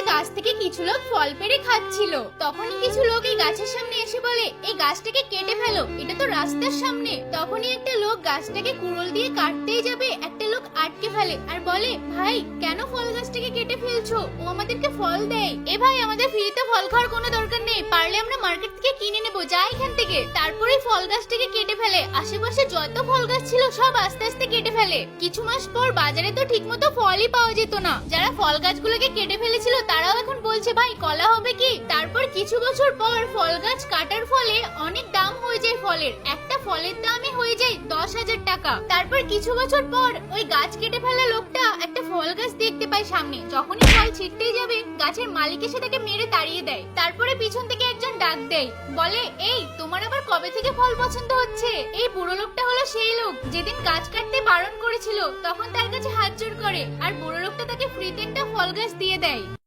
একটা গাছ থেকে কিছু লোক ফল পেড়ে খাচ্ছিল। তখনই কিছু লোক এই গাছের সামনে এসে বলে, এই গাছটাকে কেটে ফেলো, এটা তো রাস্তার সামনে। তখনই একটা লোক গাছটাকে কুড়োল দিয়ে কাটতেই যাবে, একটা লোক আটকে ফেলে আর বলে, ভাই কেন ফল গাছটাকে কেটে ফেলছো, ও আমাদেরকে ফল দেয়। এ ভাই, আমাদের ফ্রিতে ফল খাওয়ার কোনো দরকার নেই, পারলে আমরা মার্কেট থেকে কিনে নেবো, যা এখান থেকে। তারপরে ফল গাছটাকে কেটে ফেলে। আশেপাশে যত ফল গাছ ছিল সব আস্তে আস্তে কেটে ফেলে। কিছু মাস পর বাজারে তো ঠিকমতো ফলই পাওয়া যেত না। যারা ফল গাছগুলোকে কেটে ফেলেছিল তারাও এখন বলছে, ভাই কলা হবে কি। তারপর কিছু বছর পর ফল গাছ কাটার ফলে অনেক দাম হয়ে যায় ফলের, একটা ফলের দামই হয়ে যায় 10,000 টাকা। তারপর কিছু বছর পর ওই গাছ কেটে ফেলা লোকটা একটা ফল গাছ দেখতে পায় সামনে। যখনই ফল ছিঁড়তেই যাবে, গাছের মালিক এসে তাকে মেরে তাড়িয়ে দেয়। তারপরে পিছন থেকে একজন ডাক দেয়, বলে, এই তোমার আবার কবে থেকে ফল পছন্দ হচ্ছে। এই বুড়ো লোকটা হলো সেই লোক যেদিন গাছ কাটতে বারণ করেছিল, তখন তার কাছে হাত জোড় করে আর বুড়ো লোকটা তাকে ফ্রিতে একটা ফল গাছ দিয়ে দেয়।